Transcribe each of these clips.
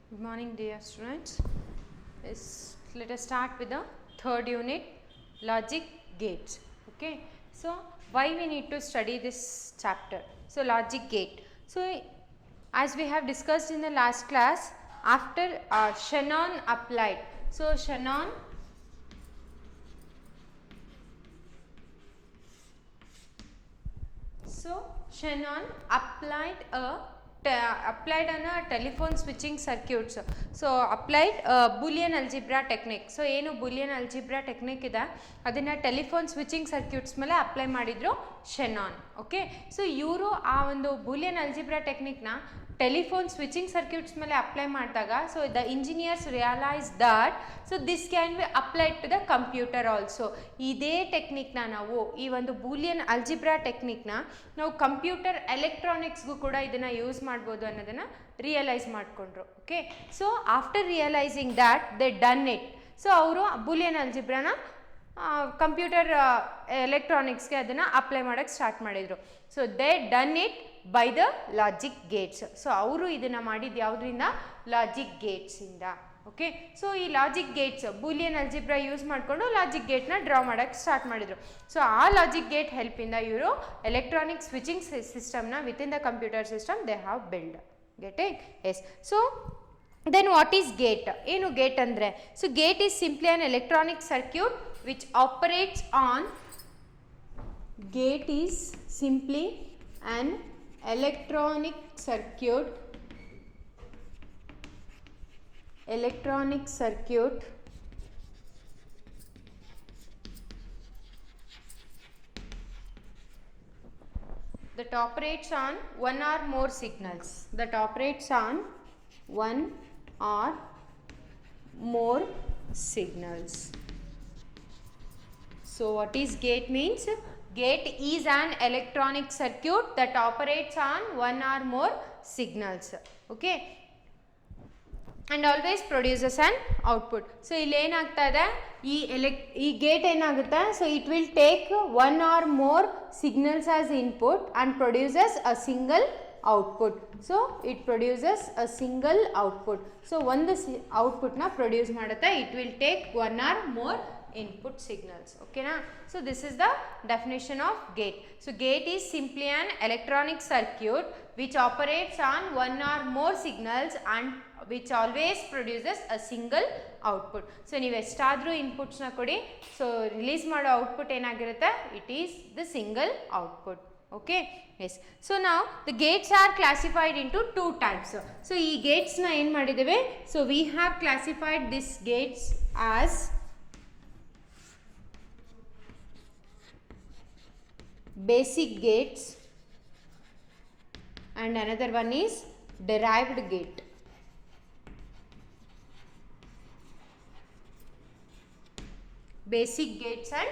Good morning, dear students. Let us start with the third unit, logic gates. Okay, so why we need to study this chapter? So logic gate. So as we have discussed in the last class, after Shannon applied. So Shannon applied on a telephone switching circuits. So applied Boolean algebra technique. So ಏನು Boolean algebra technique ಇದೆ ಅದನ್ನ telephone switching circuits ಮೇಲೆ apply ಮಾಡಿದ್ರು Shannon. Okay, so ಇವರು ಆ ಒಂದು Boolean algebra ಟೆಕ್ನಿಕ್ನ telephone switching circuits ಮೇಲೆ ಅಪ್ಲೈ ಮಾಡಿದಾಗ so the engineers realise that so this can be applied to the computer also. ಇದೇ ಟೆಕ್ನಿಕ್ನ ನಾವು ಈ ಒಂದು ಬೂಲಿಯನ್ ಅಲ್ಜಿಬ್ರಾ ಟೆಕ್ನಿಕ್ನ ನಾವು ಕಂಪ್ಯೂಟರ್ ಎಲೆಕ್ಟ್ರಾನಿಕ್ಸ್ಗೂ ಕೂಡ ಇದನ್ನು ಯೂಸ್ ಮಾಡ್ಬೋದು ಅನ್ನೋದನ್ನು ರಿಯಲೈಸ್ ಮಾಡಿಕೊಂಡ್ರು. Okay, so after realising that they done it. So ಅವರು ಬೂಲಿಯನ್ ಅಲ್ಜಿಬ್ರಾನ ಕಂಪ್ಯೂಟರ್ ಎಲೆಕ್ಟ್ರಾನಿಕ್ಸ್ಗೆ ಅದನ್ನು ಅಪ್ಲೈ ಮಾಡೋಕ್ಕೆ ಸ್ಟಾರ್ಟ್ ಮಾಡಿದರು. So they done it by the logic Gates. So ಅವರು ಇದನ್ನು ಮಾಡಿದ್ದು ಯಾವುದರಿಂದ? ಲಾಜಿಕ್ ಗೇಟ್ಸಿಂದ. ಓಕೆ, ಸೊ ಈ logic Gates Boolean algebra use ಮಾಡಿಕೊಂಡು ಲಾಜಿಕ್ ಗೇಟ್ನ ಡ್ರಾ ಮಾಡೋಕ್ಕೆ ಸ್ಟಾರ್ಟ್ ಮಾಡಿದರು. ಸೊ ಆ ಲಾಜಿಕ್ ಗೇಟ್ ಹೆಲ್ಪಿಂದ ಇವರು ಎಲೆಕ್ಟ್ರಾನಿಕ್ ಸ್ವಿಚಿಂಗ್ ಸಿಸ್ಟಮ್ನ within the computer system they have build. Get it? Yes. So then what is gate? ಏನು gate ಅಂದರೆ? So gate is simply an electronic circuit which operates on gate is simply an electronic circuit that operates on one or more signals, that operates on one or more signals. So what is gate means? Gate is an electronic circuit that operates on one or more signals. Okay, and always produces an output. So ಇಲ್ಲಿ ಏನಾಗ್ತಾ ಇದೆ, ಈ gate ಏನಾಗುತ್ತೆ, so it will take one or more signals as input and produces a single output. So it produces a single output. So ಒಂದು ಔಟ್ಪುಟ್ನ produce ಮಾಡುತ್ತೆ. It will take one or more input signals. Okay na? So this is the definition of gate. So gate is simply an electronic circuit which operates on one or more signals and which always produces a single output. So ನೀವು ಎಷ್ಟಾದರೂ ಇನ್ಪುಟ್ಸ್ನ ಕೊಡಿ, so release ಮಾಡೋ output ಏನಾಗಿರುತ್ತೆ? It is the single output. Okay, yes. So now the gates are classified into two types. So ಈ gates ನ ಏನು ಮಾಡಿದ್ದೇವೆ? So we have classified these gates as basic gates and another one is derived gate. Basic gates and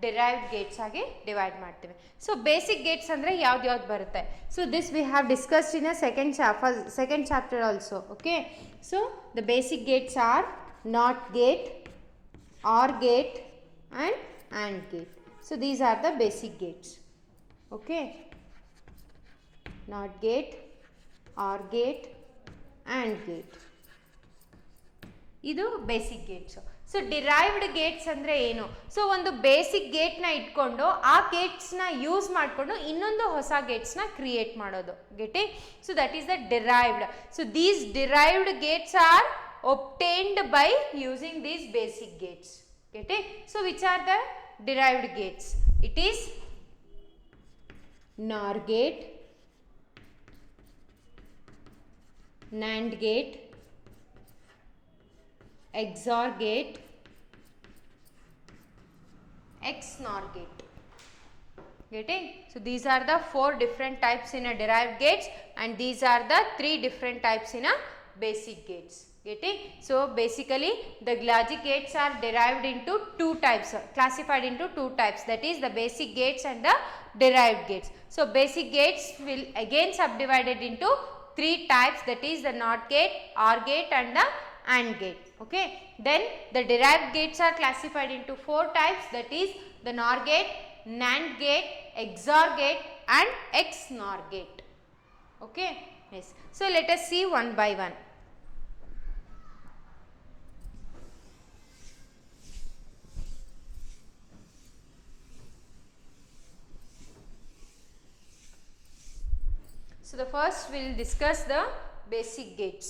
derived gates ಆಗಿ divide ಮಾಡ್ತೀವಿ. So basic gates ಅಂದರೆ ಯಾವ್ದು ಬರುತ್ತೆ? So this we have discussed in a second chapter also. Okay, so the basic gates are not gate, or gate and gate. So these are the basic gates. Okay, not gate, or gate and gate. ಇದು basic Gates. So derived Gates ಅಂದರೆ ಏನು? So ಒಂದು basic ಗೇಟ್ನ ಇಟ್ಕೊಂಡು ಆ ಗೇಟ್ಸ್ನ use ಮಾಡಿಕೊಂಡು ಇನ್ನೊಂದು ಹೊಸ ಗೇಟ್ಸ್ನ ಕ್ರಿಯೇಟ್ ಮಾಡೋದು. Get it? So that is the derived. So these derived gates are obtained by using these basic gates. Get it? So which are the derived gates? It is NOR gate, NAND gate, XOR gate, XNOR gate. Getting? So these are the four different types in a derived gates and these are the three different types in a basic gates. Getting? So basically the logic gates are derived into two types, classified into two types, that is the basic gates and the derived gates. So basic gates will again subdivided into three types, that is the NOT gate, OR gate and the AND gate. Okay, then the derived gates are classified into four types, that is the NOR gate, NAND gate, XOR gate and XNOR gate. Okay, yes. So let us see one by one. So the first we will discuss the basic gates.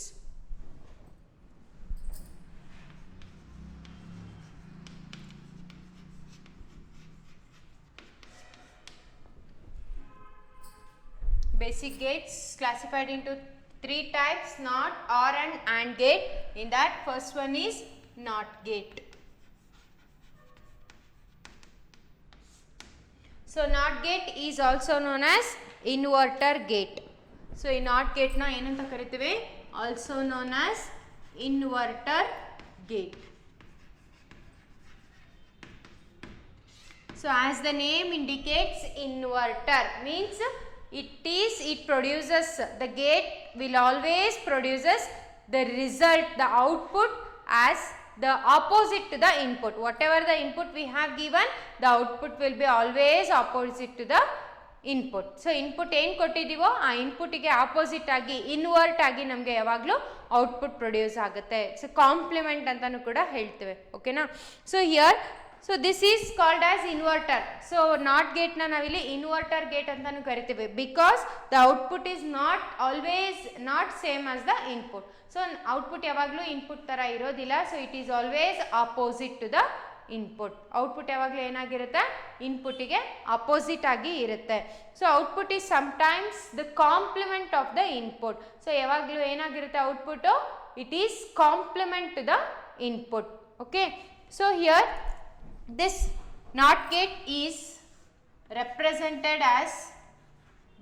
Basic gates classified into three types: NOT, OR and AND gate. In that, first one is NOT gate. So NOT gate is also known as inverter gate. So in NOT gate na ಏನಂತ ಕರಿತೀವಿ? Also known as inverter gate. So as the name indicates, inverter means it produces, the gate will always produces the result, the output as the opposite to the input. Whatever the input we have given, the output will be always opposite to the input. So input ಏನು ಕೊಟ್ಟಿದ್ದೀವೋ ಆ ಇನ್ಪುಟಿಗೆ opposite ಆಗಿ invert ಆಗಿ ನಮಗೆ ಯಾವಾಗಲೂ output produce ಆಗುತ್ತೆ. So complement ಅಂತಾನು ಕೂಡ ಹೇಳ್ತೇವೆ. ಓಕೆನಾ? So here so this is called as inverter. So not ಗೇಟ್ನ ನಾವಿಲ್ಲಿ ಇನ್ವರ್ಟರ್ ಗೇಟ್ ಅಂತಾನು ಕರಿತೀವಿ. Because the output is not always not same as the input. So output ಯಾವಾಗಲೂ ಇನ್ಪುಟ್ ಥರ ಇರೋದಿಲ್ಲ. So it is always opposite to the input. Output ಯಾವಾಗಲೂ ಏನಾಗಿರುತ್ತೆ? ಇನ್ಪುಟ್ಟಿಗೆ ಅಪೋಸಿಟ್ ಆಗಿ ಇರುತ್ತೆ. So output is sometimes the complement of the input. So ಯಾವಾಗಲೂ ಏನಾಗಿರುತ್ತೆ output? It is complement to the input. Okay, so here this NOT gate is represented as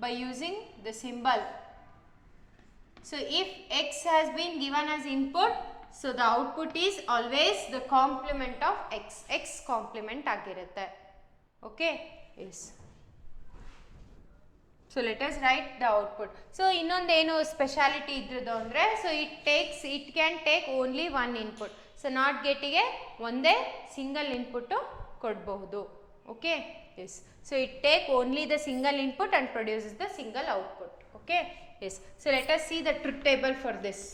by using the symbol. So if x has been given as input, so the output is always the complement of x. X complement ಆಗಿರುತ್ತೆ. Okay, yes. So let us write the output. So ಇನ್ನೊಂದೇನು speciality ಇದ್ರದ್ದು ಅಂದರೆ, so it can take only one input. So not ಗೇಟಿಗೆ ಒಂದೇ single input ಕೊಡಬಹುದು. Okay, yes. So it take only the single input and produces the single output. Okay, yes. So let us see the truth table for this.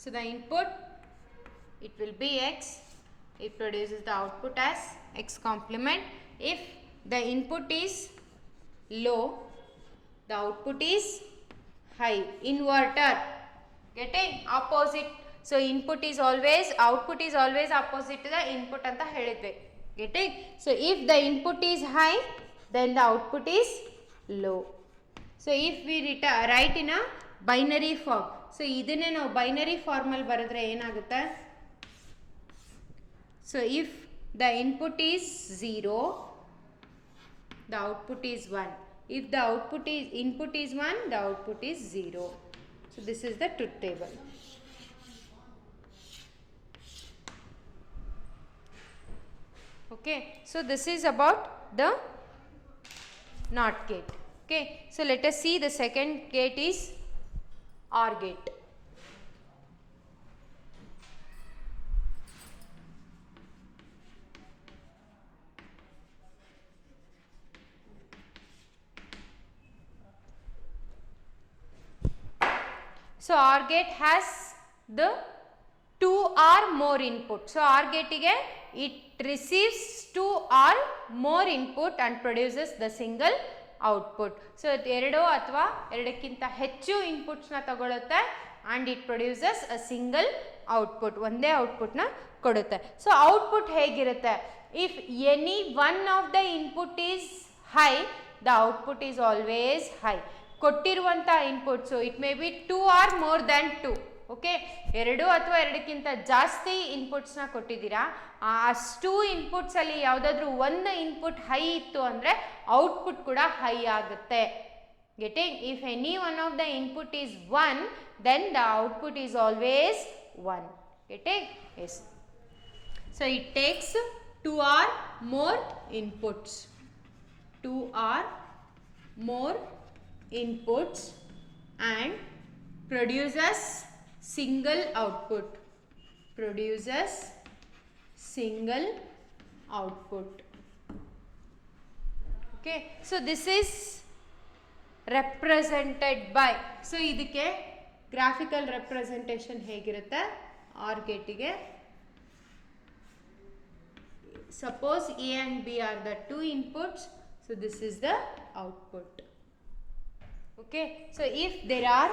So the input, it will be x. It produces the output as x complement. If the input is low, the output is high. Inverter, getting opposite. So input is always, output is always opposite to the input anta helidve. Getting? So if the input is high, then the output is low. So if we write in a binary form, so ಇದನ್ನೇ ನಾವು binary ಫಾರ್ಮಲ್ಲಿ ಬರೆದ್ರೆ ಏನಾಗುತ್ತೆ? So if the input is 0, the output is 1. If the input is 1, the output is 0. So this is the truth table. Okay, so this is about the NOT gate. Okay, so let us see the second gate is OR gate. So OR gate has the 2 or more input. So OR gate ige it receives 2 or more input and produces the single output. So ಎರಡು ಅಥವಾ ಎರಡಕ್ಕಿಂತ ಹೆಚ್ಚು inputs ನ ತಗೊಳುತ್ತೆ and it produces a single output. ಒಂದೇ output ನ ಕೊಡುತ್ತೆ. So output ಹೇಗಿರುತ್ತೆ? If any one of the input is high, the output is always high. ಕೊಟ್ಟಿರುವಂಥ inputs it may be 2 or more than 2. Okay, ಎರಡು ಅಥವಾ ಎರಡಕ್ಕಿಂತ ಜಾಸ್ತಿ ಇನ್ಪುಟ್ಸ್ನ ಕೊಟ್ಟಿದ್ದೀರಾ. ಅಷ್ಟು ಇನ್ಪುಟ್ಸಲ್ಲಿ ಯಾವುದಾದ್ರೂ ಒಂದು ಇನ್ಪುಟ್ ಹೈ ಇತ್ತು ಅಂದರೆ ಔಟ್ಪುಟ್ ಕೂಡ ಹೈ ಆಗುತ್ತೆ. Getting? If any one of the input is 1, then the output is always 1. Getting? Yes. So it takes 2 or more inputs. 2 or more inputs and produces single output. Produces single output. Okay, so this is represented by. So ಇದಕ್ಕೆ graphical representation ಹೇಗಿರುತ್ತೆ? OR ಗೇಟಿಗೆ suppose A and B are the two inputs, so this is the output. Okay, so if there are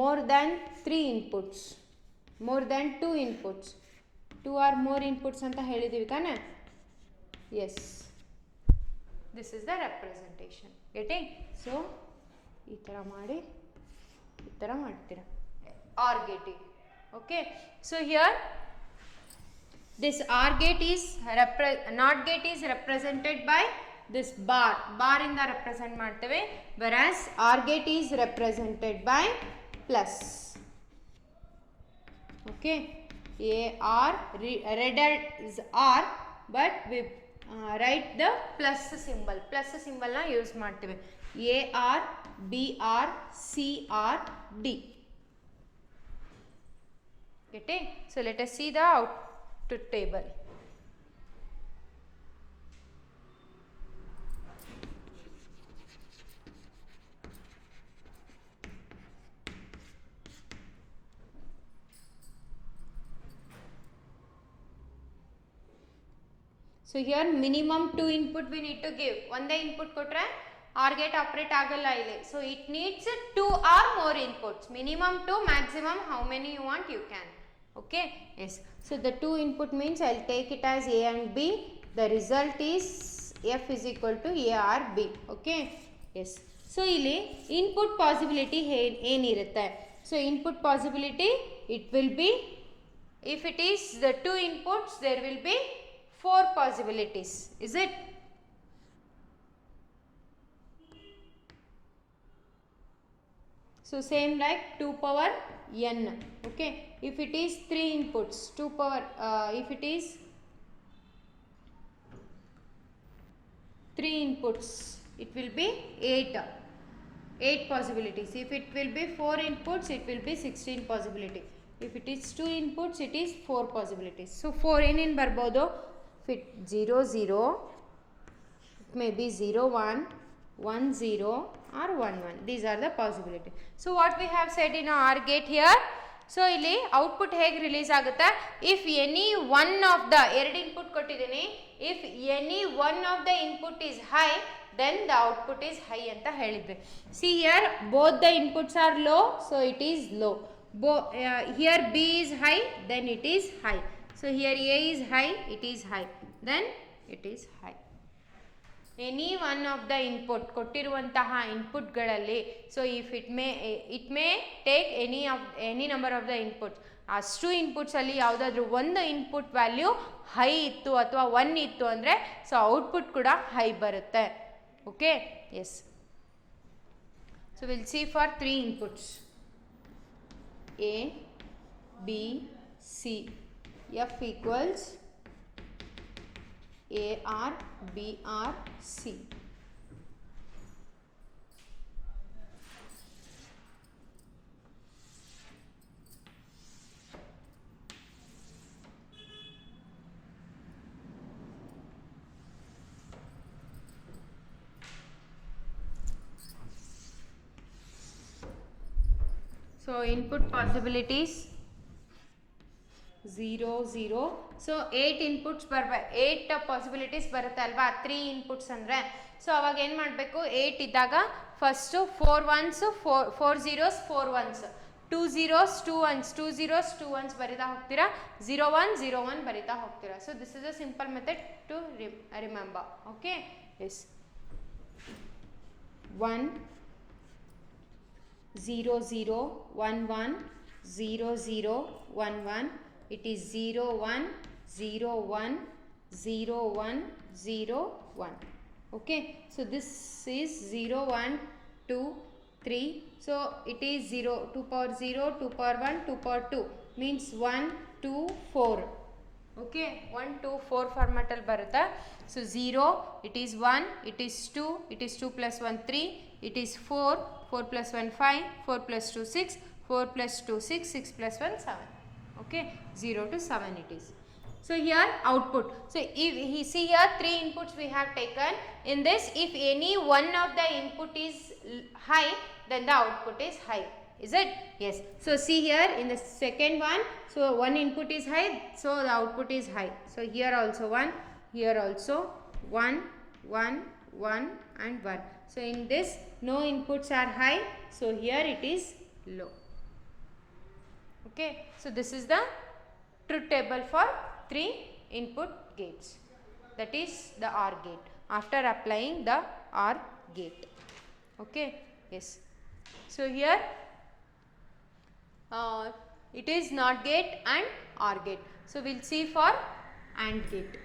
more than 3 inputs, more than 2 inputs, 2 or more inputs anta ಹೇಳಿದೀವಿ ತಾನೆ? Yes, this is the representation. Getting? So ಈ ತರ ಮಾಡಿ ಈ ತರ ಮಾಡ್ತೀರಾ OR gating. Okay, so here this OR gate is NOT gate is represented by this bar ಇಂದ represent ಮಾಡ್ತೇವೆ, whereas OR gate is represented by plus. Okay, AR read as R, but we write the plus symbol na use ಮಾಡ್ತೇವೆ. AR BR CR D. Getting? So let us see the output table. So here minimum 2 input we need to give. ಒಂದೇ input ಕೊಟ್ರೆ OR gate operate ಆಗಲ್ಲ ಇಲ್ಲಿ. So it needs 2 or more inputs. Minimum 2, maximum how many you want you can. Okay, yes. So the 2 input means I will take it as A and B. The result is F is equal to A or B. Okay, yes. So ಇಲ್ಲಿ input possibility ಏನಿರುತ್ತೆ? So input possibility, it will be, if it is the 2 inputs, there will be 4 possibilities. Is it? So same like 2 power n. Okay, if it is 3 inputs, 2 power if it is 3 inputs, it will be 8 possibilities. If it will be 4 inputs, it will be 16 possibility. If it is 2 inputs, it is 4 possibilities. So 4 in barbodo, fit 0 0, it may be 0 1, 1 0 or 1 1. These are the possibilities. So what we have said in our OR gate here, so ಇಲ್ಲಿ output ಹೇಗೆ release ಆಗುತ್ತೆ? If any one of the ಎರಡು input ಕೊಟ್ಟಿದ್ದೀನಿ, if any one of the input is high, then the output is high ಅಂತ ಹೇಳಿದ್ವಿ. See here, both the inputs are low, so it is low. Here B is high, then it is high. So here A is high, it is high, then it is high. Any one of the input ಕೊಟ್ಟಿರುವಂತಹ input ಗಳಲ್ಲಿ, so if it may take any number of the inputs, ಅಷ್ಟು inputs ಅಲ್ಲಿ ಯಾವುದಾದ್ರೂ ಒಂದು input value high ಇತ್ತು ಅಥವಾ 1 ಇತ್ತು ಅಂದರೆ ಸೊ ಔಟ್ಪುಟ್ ಕೂಡ ಹೈ ಬರುತ್ತೆ. Okay, yes. So will see for 3 inputs A B C. F equals AR BR C. So input possibilities 0 0. So 8 inputs ಬರಬೇಕು, 8 ಪಾಸಿಬಿಲಿಟೀಸ್ ಬರುತ್ತೆ ಅಲ್ವಾ 3 ಇನ್ಪುಟ್ಸ್ ಅಂದರೆ. ಸೊ ಅವಾಗ ಏನು ಮಾಡಬೇಕು, 8 ಇದ್ದಾಗ first 4 1s 4 0s 4 1s, 2 0s 2 1s 2 0s 2 1s ಬರಿತಾ ಹೋಗ್ತೀರಾ, 0 1 0 1 ಬರಿತಾ ಹೋಗ್ತೀರಾ. So this is a simple method to remember. Okay, yes. 1 0 0 1 1 0 0 1 1. It is 0 1 0 1 0 1 0 1. Okay, so this is 0 1 2 3. So it is 0 2 power 0 2 power 1 2 power 2 means 1 2 4. Okay, 1 2 4 format al baruta. So 0, it is 1, it is 2, it is 2 plus 1 3, it is 4, 4 plus 1 5, 4 plus 2 6, 4 plus 2 6, 6 plus 1 7. Okay, 0 to 7 it is. So here output. So if he see here 3 inputs we have taken. In this, if any one of the input is high, then the output is high. Is it? Yes. So see here in the second one, so one input is high, so the output is high. So here also 1, here also 1 1 1 and 1. So in this no inputs are high, so here it is low. Okay, so this is the truth table for 3 input gates, that is the OR gate, after applying the OR gate. Okay, yes. So here it is NOT gate and OR gate. So we will see for AND gate.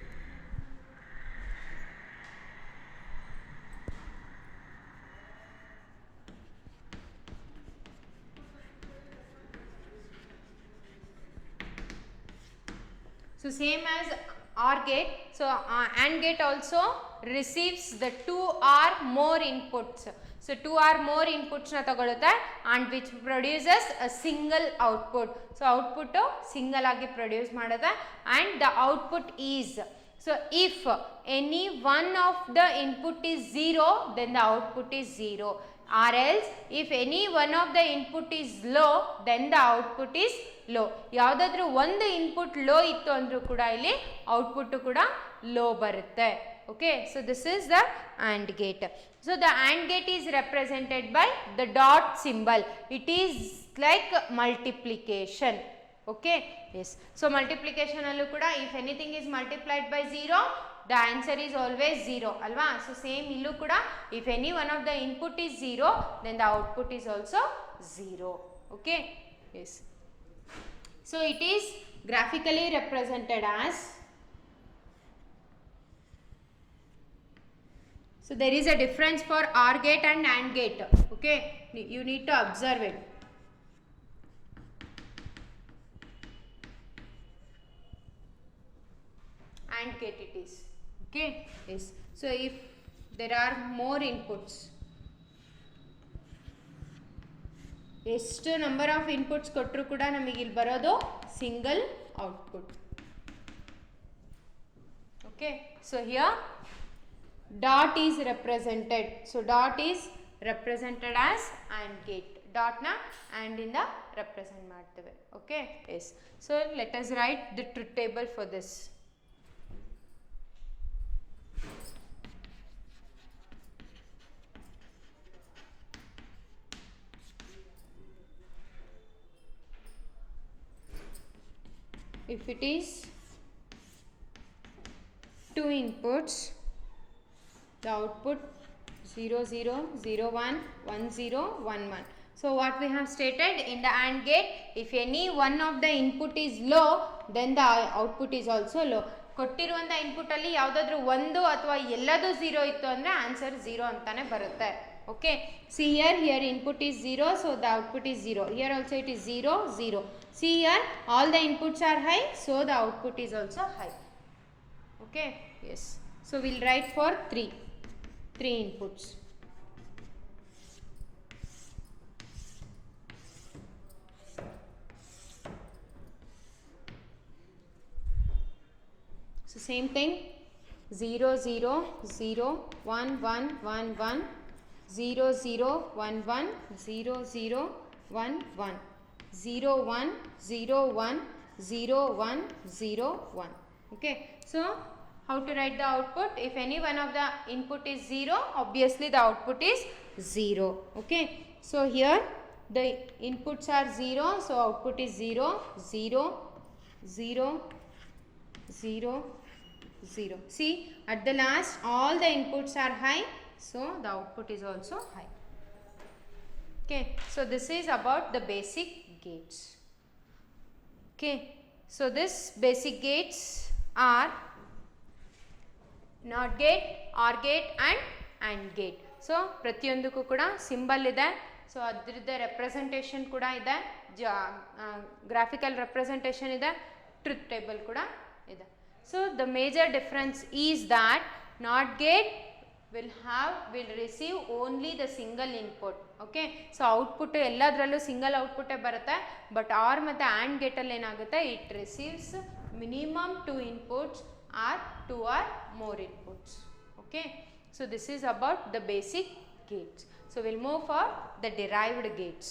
So same as OR gate, so AND gate also receives the 2 or more inputs. So 2 or more inputs na tagolutte and which produces a single output. So output single agi produce ಮಾಡುತ್ತೆ and the output is, so if any one of the input is 0, then the output is 0, or else if any one of the input is low, then the output is low. ಯಾವುದಾದ್ರೂ ಒಂದು input low ಇತ್ತು ಅಂದರೂ ಕೂಡ ಇಲ್ಲಿ output ಕೂಡ low ಬರುತ್ತೆ. Okay, so this is the AND gate. So the AND gate is represented by the dot symbol. It is like multiplication. Okay, yes. So multiplication ಅಲ್ಲೂ ಕೂಡ if anything is multiplied by 0, the answer is always 0 alva. So same illu kuda if any one of the input is 0, then the output is also 0. Okay, yes. So it is graphically represented as, so there is a difference for OR gate and AND gate. Okay, you need to observe it. AND gate it is. Okay, yes. So if there are more inputs, ಎಷ್ಟು number of inputs ಕೊಟ್ಟರು ಕೂಡ ನಮಗೆ ಇಲ್ಲಿ ಬರೋದು single output. Okay, so here dot is represented. So dot is represented as AND gate. ಡಾಟ್ನ AND ಇಂದ represent ಮಾಡ್ತೇವೆ. Okay, yes. So let us write the truth table for this. If it is 2 inputs, the output 0 0 0 1 1 0 1 1. So what we have stated in the AND gate, if any one of the input is low, then the output is also low. ಕೊಟ್ಟಿರುವಂಥ ಇನ್ಪುಟ್ಟಲ್ಲಿ ಯಾವುದಾದ್ರೂ ಒಂದು ಅಥವಾ ಎಲ್ಲದೂ 0 ಇತ್ತು ಅಂದರೆ answer 0 ಅಂತಾನೆ ಬರುತ್ತೆ. Okay, see here input is 0, so the output is 0. Here also it is 0 0. See here all the inputs are high, so the output is also high. Okay, yes. So we'll write for 3 inputs. So same thing, 0 0 0 1 1 1 1, 0 0 1 1, 0 0 1 1, 0 1 0 1 0 1 0 1. Okay, so how to write the output? If any one of the input is 0, obviously the output is 0. Okay, so here the inputs are 0, so output is 0 0 0 0 0. See, at the last all the inputs are high, so the output is also high. Okay, so this is about the basic gates. Okay, so this basic gates are NOT gate, OR gate and AND gate. So ಪ್ರತಿಯೊಂದಕ್ಕೂ ಕೂಡ symbol ಇದೆ, so ಅದರದ್ದು representation ಕೂಡ ಇದೆ, graphical representation ಇದೆ, truth table ಕೂಡ ಇದೆ. So the major difference is that NOT gate will receive only the single input. Okay, so output ಎಲ್ಲದರಲ್ಲೂ ಸಿಂಗಲ್ ಔಟ್ಪುಟ್ಟೇ ಬರುತ್ತೆ. ಬಟ್ ಆರ್ ಮತ್ತು ಆ್ಯಂಡ್ ಗೇಟಲ್ಲಿ ಏನಾಗುತ್ತೆ, it receives minimum 2 inputs or 2 or more inputs. Okay, so this is about the basic gates. So we'll move for the derived gates.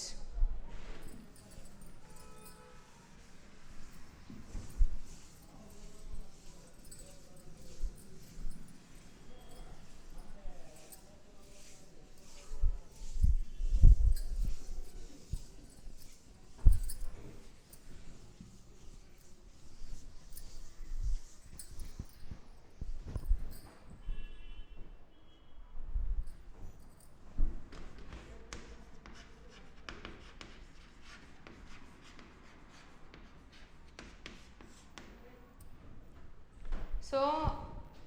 So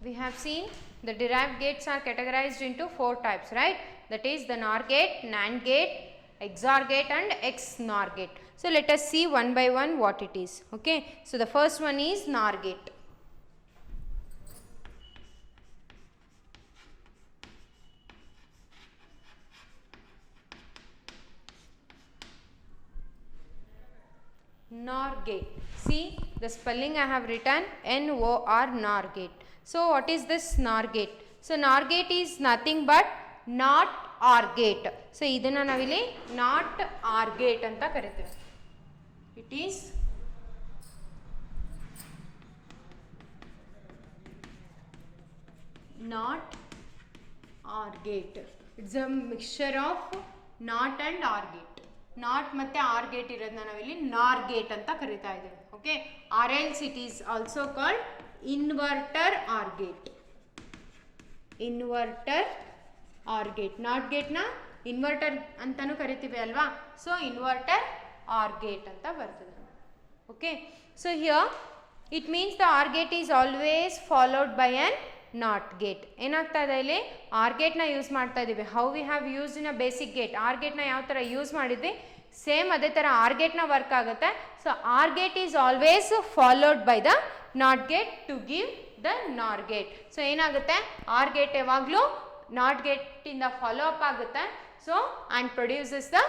we have seen the derived gates are categorized into 4 types, right? That is the NOR gate, NAND gate, XOR gate and XNOR gate. So let us see one by one what it is. Okay, so the first one is NOR gate. NOR gate. See the spelling I have written NOR, NOR gate. So what is this NOR gate? So NOR gate is nothing but not OR gate. So idana navili not OR gate anta kariteve. It is not OR gate. It's a mixture of NOT and OR gate. Not ಮತ್ತು or gate ಇರೋದನ್ನ ನಾವಿಲ್ಲಿ nor gate ಅಂತ ಕರಿತಾ ಇದ್ದೇವೆ. Okay, or else it is also called inverter or gate. Inverter or gate. Not ಗೇಟ್ನ inverter ಅಂತಲೂ ಕರಿತೀವಿ ಅಲ್ವಾ. ಸೊ ಇನ್ವರ್ಟರ್ ಆರ್ ಗೇಟ್ ಅಂತ ಬರ್ತದೆ. Okay, so here it means the or gate is always followed by an not gate. ಏನಾಗ್ತಾ ಇದೆ ಇಲ್ಲಿ or ಗೇಟ್ನ ಯೂಸ್ ಮಾಡ್ತಾ ಇದ್ದೀವಿ. How we have use in a basic gate. Or ಗೇಟ್ನ ಯಾವ ಥರ ಯೂಸ್ ಮಾಡಿದ್ವಿ ಸೇಮ್ ಅದೇ ಥರ ಆರ್ ಗೇಟ್ನ ವರ್ಕ್ ಆಗುತ್ತೆ. So or gate is always followed by the not gate to give the nor gate. So ಏನಾಗುತ್ತೆ ಆರ್ ಗೇಟ್ ಯಾವಾಗಲೂ ನಾಟ್ ಗೇಟಿಂದ ಫಾಲೋ ಅಪ್ ಆಗುತ್ತೆ. So and produces the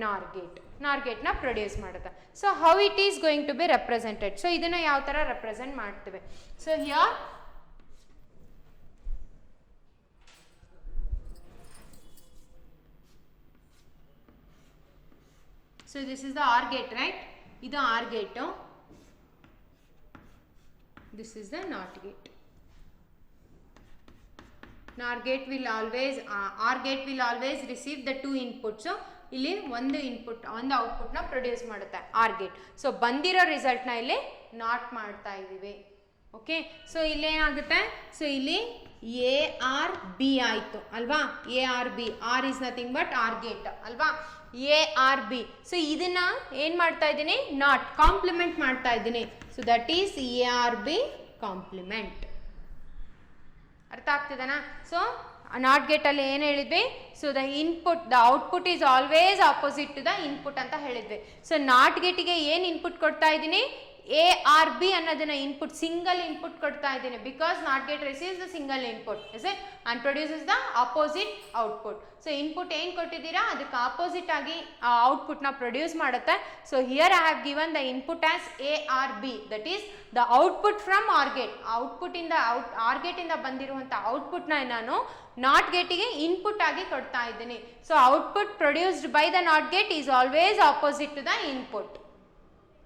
nor gate. Nor ಗೇಟ್ನ produce ಮಾಡುತ್ತೆ. So how it is going to be represented. So ಇದನ್ನು ಯಾವ ಥರ represent ಮಾಡ್ತೇವೆ. So here so this is the OR gate, right? Idu OR gate. This is the NOT gate. NOR gate will always OR gate will always receive the two inputs. So ಇಲ್ಲಿ ಒಂದು input ಒಂದು ಔಟ್ಪುಟ್ನ produce ಮಾಡುತ್ತೆ or gate. So ಬಂದಿರೋ ರಿಸಲ್ಟ್ನ ಇಲ್ಲಿ not ಮಾಡ್ತಾ ಇದ್ದೀವಿ. ಓಕೆ, ಸೊ ಇಲ್ಲೇನಾಗುತ್ತೆ, ಸೊ ಇಲ್ಲಿ ಎ ಆರ್ ಬಿ ಆಯಿತು ಅಲ್ವಾ. A or B, or is nothing but or gate ಅಲ್ವಾ. A or B. ಸೊ ಇದನ್ನ ಏನು ಮಾಡ್ತಾ ಇದ್ದೀನಿ ನಾಟ್ ಕಾಂಪ್ಲಿಮೆಂಟ್ ಮಾಡ್ತಾ ಇದ್ದೀನಿ. So that is A or B complement. ಅರ್ಥ ಆಗ್ತಿದೆನಾ. ಸೊ ನಾಟ್ ಗೇಟಲ್ಲಿ ಏನು ಹೇಳಿದ್ವಿ, so the input the output is always opposite to the input ಅಂತ ಹೇಳಿದ್ವಿ. ಸೊ ನಾಟ್ ಗೇಟಿಗೆ ಏನು ಇನ್ಪುಟ್ ಕೊಡ್ತಾ ಇದ್ದೀನಿ, ಎ ಆರ್ ಬಿ ಅನ್ನೋದನ್ನ ಇನ್ಪುಟ್ ಸಿಂಗಲ್ ಇನ್ಪುಟ್ ಕೊಡ್ತಾ ಇದ್ದೀನಿ. Because not gate receives the single input is it and produces the opposite output. So input ಏನು ಕೊಟ್ಟಿದ್ದೀರಾ ಅದಕ್ಕೆ ಆಪೋಸಿಟ್ ಆಗಿ ಆ ಔಟ್ಪುಟ್ನ ಪ್ರೊಡ್ಯೂಸ್ ಮಾಡುತ್ತೆ. So here I have given the input as A or B, that is the output from or gate. ಔಟ್ಪುಟ್ಟಿಂದ or ಗೇಟಿಂದ ಬಂದಿರುವಂಥ ಔಟ್ಪುಟ್ನ ನಾನು ನಾಟ್ ಗೇಟಿಗೆ ಇನ್ಪುಟ್ ಆಗಿ ಕೊಡ್ತಾ ಇದ್ದೀನಿ. So output produced by the not gate is always opposite to the input.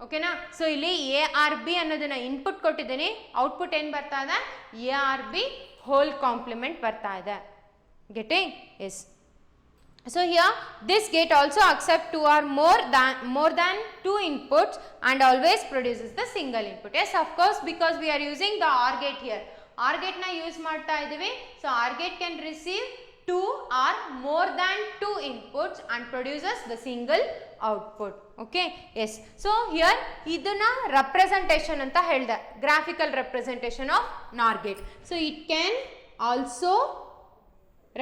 ಓಕೆನಾ. ಸೊ ಇಲ್ಲಿ ಎ ಆರ್ ಬಿ ಅನ್ನೋದನ್ನ ಇನ್ಪುಟ್ ಕೊಟ್ಟಿದ್ದೀನಿ, ಔಟ್ಪುಟ್ ಏನು ಬರ್ತಾ ಇದೆ, A or B whole complement ಬರ್ತಾ ಇದೆ. Getting? Yes. So here this gate also accept two or more than two inputs and always produces the single input. Yes, of course, because we are using the OR gate here. OR gate na use ಮಾಡ್ತಾ ಇದ್ದೀವಿ. So OR gate can receive two or more than two inputs and produces the single output. Okay, yes. So here ಇದನ್ನ representation ಅಂತ ಹೇಳಿದೆ, graphical representation of NOR gate. So it can also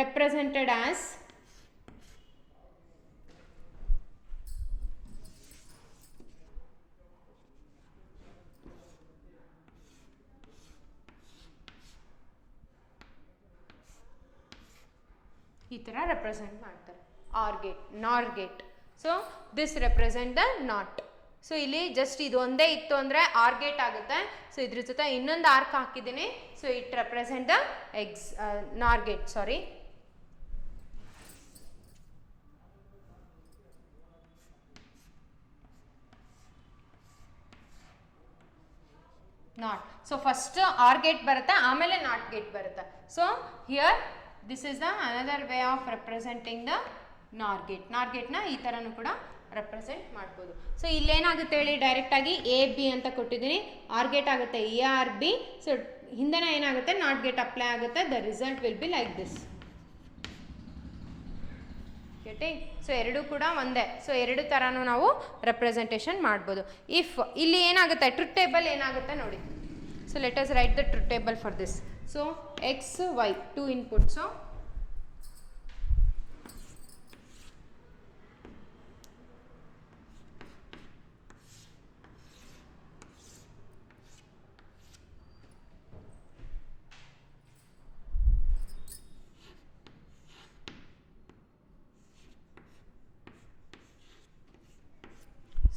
represented as ಈ ಥರ represent ಮಾಡ್ತಾರೆ R gate, ನಾರ್ gate. So this represent the not. So ಇಲ್ಲಿ just ಇದು ಒಂದೇ ಇತ್ತು ಅಂದರೆ ಆರ್ ಗೇಟ್ ಆಗುತ್ತೆ. ಸೊ ಇದ್ರ ಜೊತೆ ಇನ್ನೊಂದು ಆರ್ಕ್ ಹಾಕಿದ್ದೀನಿ. So it represent the nor gate, sorry. Not. So first R gate ಬರುತ್ತೆ, ಆಮೇಲೆ ನಾಟ್ ಗೇಟ್ ಬರುತ್ತೆ. So here this is the another way of representing the NOR gate. NOR gate ನ ಈ ಥರನೂ ಕೂಡ ರೆಪ್ರೆಸೆಂಟ್ ಮಾಡ್ಬೋದು. ಸೊ ಇಲ್ಲೇನಾಗುತ್ತೆ ಹೇಳಿ, ಡೈರೆಕ್ಟಾಗಿ ಎ ಬಿ ಅಂತ ಕೊಟ್ಟಿದ್ದೀನಿ, ಆರ್ ಗೇಟ್ ಆಗುತ್ತೆ ಎ ಆರ್ ಬಿ. ಸೊ ಹಿಂದೆನೇ ಏನಾಗುತ್ತೆ, ನಾಟ್ ಗೇಟ್ ಅಪ್ಲೈ ಆಗುತ್ತೆ. The result will be like this. Getting? So ಎರಡೂ ಕೂಡ ಒಂದೇ. ಸೊ ಎರಡು ಥರನೂ ನಾವು ರೆಪ್ರೆಸೆಂಟೇಷನ್ ಮಾಡ್ಬೋದು. ಇಫ್ ಇಲ್ಲಿ ಏನಾಗುತ್ತೆ, ಟ್ರುತ್ ಟೇಬಲ್ ಏನಾಗುತ್ತೆ ನೋಡಿ. So So let us write the truth table for this. So x, y, two inputs.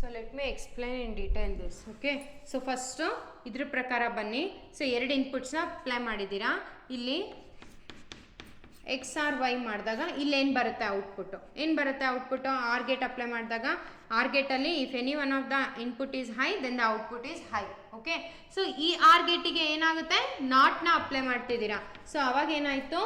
So let me explain in detail this. Okay. So first idra prakara banni. So ಎರಡು inputs na apply ಮಾಡಿದೀರಾ. ಇಲ್ಲಿ X R Y ಮಾಡಿದಾಗ ಇಲ್ಲಿ ಏನು ಬರುತ್ತೆ output, ಏನು ಬರುತ್ತೆ output, or gate apply ಮಾಡಿದಾಗ ಆರ್ ಗೇಟಲ್ಲಿ if any one of the input is high then the output is high. Okay. So ಈ ಆರ್ ಗೇಟಿಗೆ ಏನಾಗುತ್ತೆ, ನಾಟ್ನ ಅಪ್ಲೈ ಮಾಡ್ತಿದ್ದೀರಾ. ಸೊ ಅವಾಗ ಏನಾಯಿತು,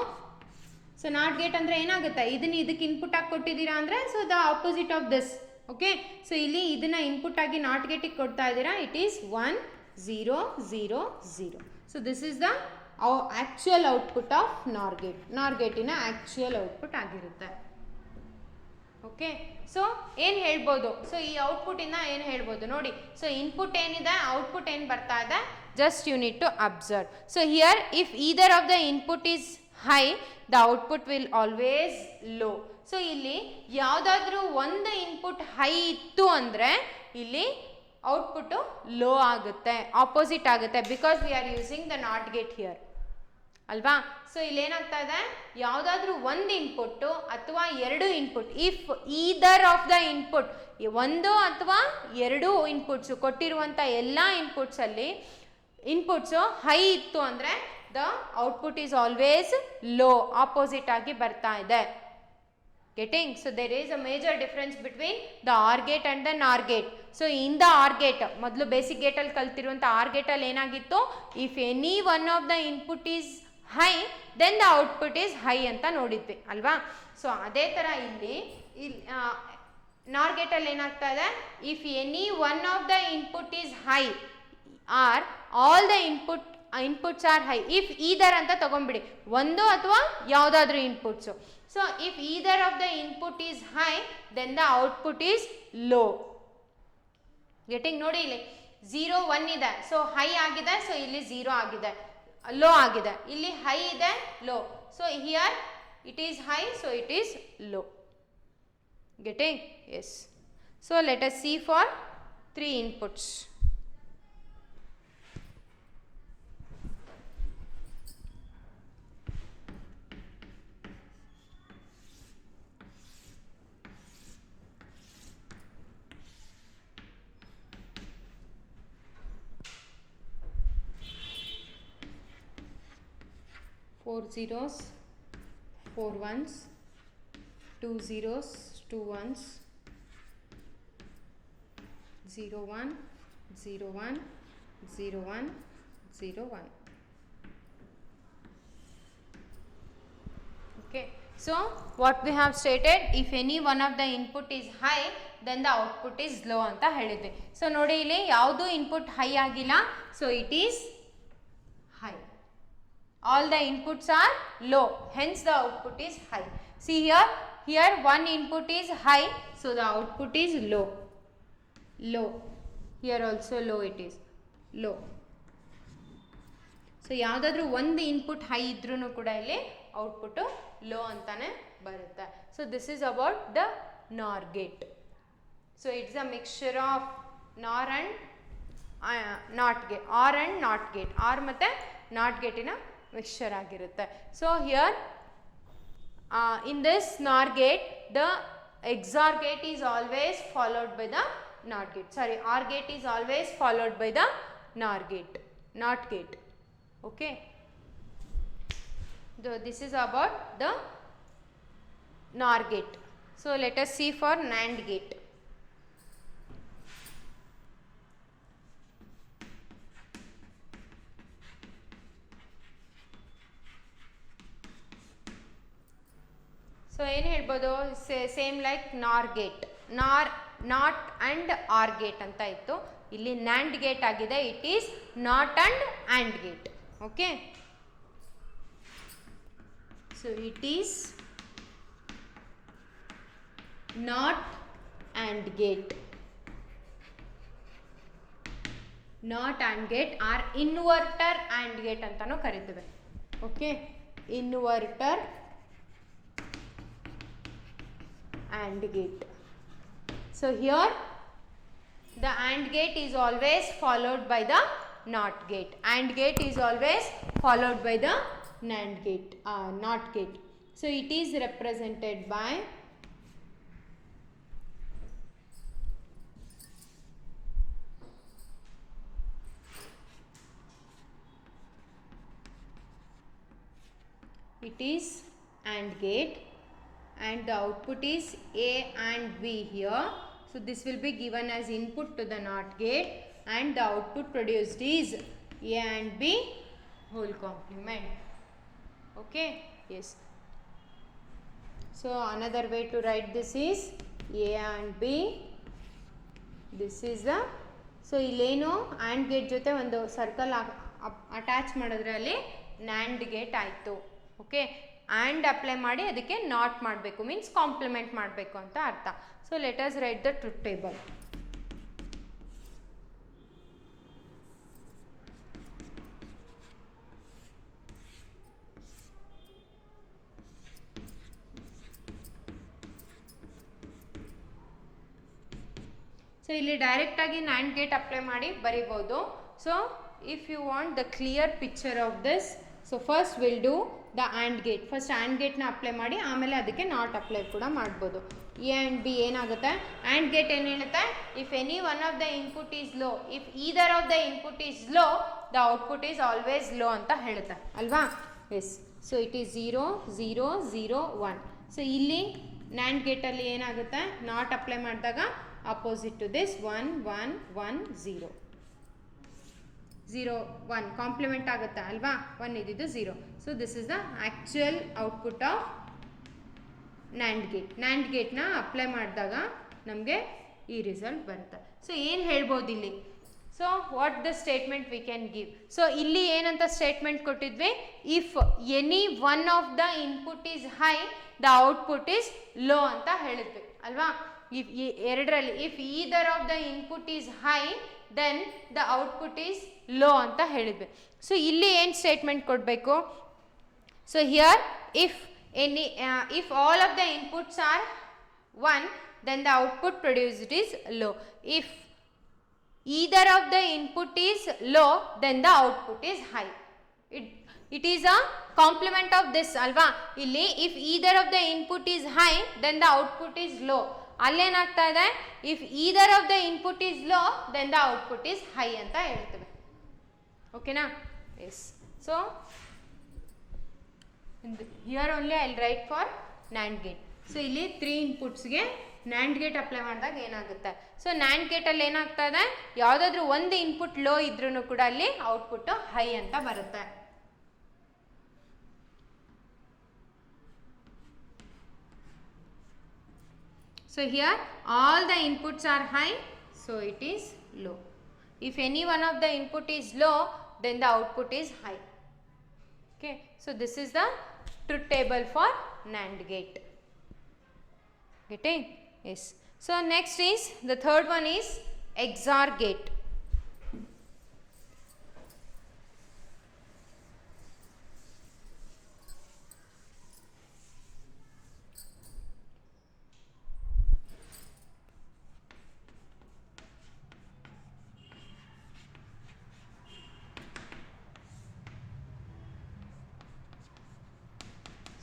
ಸೊ ನಾಟ್ ಗೇಟ್ ಅಂದರೆ ಏನಾಗುತ್ತೆ, ಇದನ್ನ ಇದಕ್ಕೆ ಇನ್ಪುಟ್ ಆಗಿ ಕೊಟ್ಟಿದ್ದೀರಾ ಅಂದರೆ so the opposite of this. Okay. So ಇಲ್ಲಿ ಇದನ್ನು ಇನ್ಪುಟ್ ಆಗಿ ನಾಟ್ ಗೇಟಿಗೆ ಕೊಡ್ತಾ ಇದ್ದೀರಾ, it is 1 0 0 0. So this is the actual output of ನಾರ್ ಗೇಟ್. ನಾರ್ ಗೇಟಿನ ಆಕ್ಚುಯಲ್ ಔಟ್ಪುಟ್ ಆಗಿರುತ್ತೆ. ಓಕೆ. ಸೊ ಏನು ಹೇಳ್ಬೋದು, ಸೊ ಈ ಔಟ್ಪುಟ್ಟಿಂದ ಏನು ಹೇಳ್ಬೋದು ನೋಡಿ. ಸೊ ಇನ್ಪುಟ್ ಏನಿದೆ, ಔಟ್ಪುಟ್ ಏನು ಬರ್ತಾ ಇದೆ, just you need to observe. So here if either of the input is high the output will always low. So ಇಲ್ಲಿ ಯಾವುದಾದ್ರೂ ಒಂದು ಇನ್ಪುಟ್ ಹೈ ಇತ್ತು ಅಂದರೆ ಇಲ್ಲಿ ಔಟ್ಪುಟ್ಟು ಲೋ ಆಗುತ್ತೆ, ಆಪೋಸಿಟ್ ಆಗುತ್ತೆ, because we are using the not gate here ಅಲ್ವಾ. So ಇಲ್ಲೇನಾಗ್ತಾ ಇದೆ, ಯಾವುದಾದ್ರೂ ಒಂದು ಇನ್ಪುಟ್ಟು ಅಥವಾ ಎರಡು input, if either of the input, ಒಂದು ಅಥವಾ ಎರಡು ಇನ್ಪುಟ್ಸು ಕೊಟ್ಟಿರುವಂಥ ಎಲ್ಲ ಇನ್ಪುಟ್ಸಲ್ಲಿ ಇನ್ಪುಟ್ಸು ಹೈ ಇತ್ತು ಅಂದರೆ the output is always low, opposite ಆಗಿ ಬರ್ತಾ ಇದೆ. Getting? So there is a major difference between the OR gate and the NOR gate. So in the OR gate, ಮೊದಲು ಬೇಸಿಕ್ ಗೇಟಲ್ಲಿ ಕಲ್ತಿರುವಂಥ OR ಗೇಟಲ್ಲಿ ಏನಾಗಿತ್ತು, if any one of the input is high then the output is high ಅಂತ ನೋಡಿದ್ವಿ ಅಲ್ವಾ. So ಅದೇ ಥರ ಇಲ್ಲಿ ನಾರ್ ಗೇಟಲ್ಲಿ ಏನಾಗ್ತಾ ಇದೆ, if any one of the input is high or all the inputs are high, if either ಅಂತ ತಗೊಂಡ್ಬಿಡಿ, ಒಂದು ಅಥವಾ ಯಾವುದಾದ್ರೂ inputs. So if either of the input is high then the output is low. Getting? ನೋಡಿ ಇಲ್ಲಿ 0 1 ಇದೆ, so high ಆಗಿದೆ, so ಇಲ್ಲಿ 0 ಆಗಿದೆ, ಲೋ ಆಗಿದೆ. ಇಲ್ಲಿ ಹೈ ಇದೆ, low. So here it is high, so it is low. Getting? Yes. So let us see for 3 inputs. Four zeros, 4 ones, 2 zeros, 2 ones, 0 1, 0 1, 0 1, 0 1. Okay. So what we have stated, if any one of the input is high then the output is low ಅಂತ ಹೇಳಿದ್ವಿ. So ನೋಡಿ ಇಲ್ಲಿ ಯಾವುದು input high ಆಗಿಲ್ಲ, so it is high. All the inputs are low, hence the output is high. See here one input is high, so the output is low. Low. Here also low, it is low. So ಯಾವುದಾದ್ರೂ ಒಂದು input high ಇದ್ರೂ ಕೂಡ ಇಲ್ಲಿ output low ಅಂತಾನೆ ಬರುತ್ತೆ. So this is about the nor gate. So it's a mixture of nor and not gate, or and not gate, or ಮತ್ತು not ಗೇಟಿನ mixture ಆಗಿರುತ್ತೆ. So here in this nor gate the XOR gate is always followed by the NOT gate. Sorry, OR gate is always followed by the NOR gate, NOT gate. Okay. This is about the NOR gate. So let us see for NAND gate. So ಏನು ಹೇಳ್ಬೋದು, same like nor gate, not and or gate ಅಂತ ಇತ್ತು, ಇಲ್ಲಿ nand gate ಆಗಿದೆ, it is not and and gate. Okay. So it is not and gate. Not and gate or inverter and gate ಅಂತಲೂ ಕರಿತೇವೆ. Okay, inverter and gate. So here the AND gate is always followed by the NOT gate. AND gate is always followed by the NAND gate, NOT gate. So it is represented by it is AND gate and the output is A and B here. So this will be given as input to the NOT gate and the output produced is A and B whole complement. Okay, yes. So another way to write this is A and B. This is the, so ಇಲ್ಲೇನು AND gate ಜೊತೆ ಒಂದು circle attach ಮಾಡಿದ್ರೆ ಅಲ್ಲಿ NAND gate ಆಯಿತು. Okay, and apply ಮಾಡಿ ಅದಕ್ಕೆ not ಮಾಡಬೇಕು, means complement ಮಾಡಬೇಕು ಅಂತ ಅರ್ಥ. So let us write the truth table. So ಇಲ್ಲಿ ಡೈರೆಕ್ಟಾಗಿ NAND ಗೇಟ್ ಅಪ್ಲೈ ಮಾಡಿ ಬರಿಬೋದು. So if you want the clear picture of this, so first will do the and gate. First and ಗೇಟ್ನ apply ಮಾಡಿ ಆಮೇಲೆ ಅದಕ್ಕೆ ನಾಟ್ ಅಪ್ಲೈ ಕೂಡ ಮಾಡ್ಬೋದು. ಎ ಆ್ಯಂಡ್ ಬಿ ಏನಾಗುತ್ತೆ, ಆ್ಯಂಡ್ ಗೇಟ್ ಏನು ಹೇಳುತ್ತೆ, if any one of the input is low, if either of the input is low, the output is always low ಅಂತ ಹೇಳುತ್ತೆ ಅಲ್ವಾ. Yes, so it is 0 0 0 1. ಸೊ ಇಲ್ಲಿ NAND ಗೇಟಲ್ಲಿ ಏನಾಗುತ್ತೆ, ನಾಟ್ ಅಪ್ಲೈ ಮಾಡಿದಾಗ ಅಪೋಸಿಟ್ ಟು ದಿಸ್ 1 1 1 0 0 1 ಕಾಂಪ್ಲಿಮೆಂಟ್ ಆಗುತ್ತೆ ಅಲ್ವಾ, 1 ಇದ್ದಿದ್ದು 0. So this is the actual output of NAND gate. NAND ಗೇಟ್ನ ಅಪ್ಲೈ ಮಾಡಿದಾಗ ನಮಗೆ ಈ ರಿಸಲ್ಟ್ ಬರುತ್ತೆ. ಸೊ ಏನು ಹೇಳ್ಬೋದು ಇಲ್ಲಿ, so what the statement we can give. So ಇಲ್ಲಿ ಏನಂತ ಸ್ಟೇಟ್ಮೆಂಟ್ ಕೊಟ್ಟಿದ್ವಿ, if any one of the input is high the output is low ಅಂತ ಹೇಳಿದ್ವಿ ಅಲ್ವಾ. ಇಫ್ ಎರಡರಲ್ಲಿ if either of the input is high then the output is low ಅಂತ ಹೇಳಿದ್ವಿ. So ಇಲ್ಲಿ ಏನು ಸ್ಟೇಟ್ಮೆಂಟ್ ಕೊಡಬೇಕು, so here if all of the inputs are 1 then the output produced is low. If either of the input is low then the output is high. It is a complement of this alva. Illi if either of the input is high then the output is low. ಅಲ್ಲೇನಾಗ್ತಾ ಇದೆ, if either of the input is low then the output is high ಅಂತ ಹೇಳ್ತೇವೆ. ಓಕೆನಾ. Yes, so here only I will write for NAND gate. So ಇಲ್ಲಿ 3 ಇನ್ಪುಟ್ಸ್ಗೆ NAND gate apply ಮಾಡಿದಾಗ ಏನಾಗುತ್ತೆ, so NAND ಗೇಟಲ್ಲಿ ಏನಾಗ್ತಾ ಇದೆ, ಯಾವುದಾದ್ರೂ ಒಂದು ಇನ್ಪುಟ್ ಲೋ ಇದ್ರೂ ಕೂಡ ಅಲ್ಲಿ ಔಟ್ಪುಟ್ಟು ಹೈ ಅಂತ ಬರುತ್ತೆ. So here all the inputs are high, so it is low. If any one of the input is low, then the output is high. Okay, so this is the truth table for NAND gate. Getting? Yes. So next is the third one is XOR gate.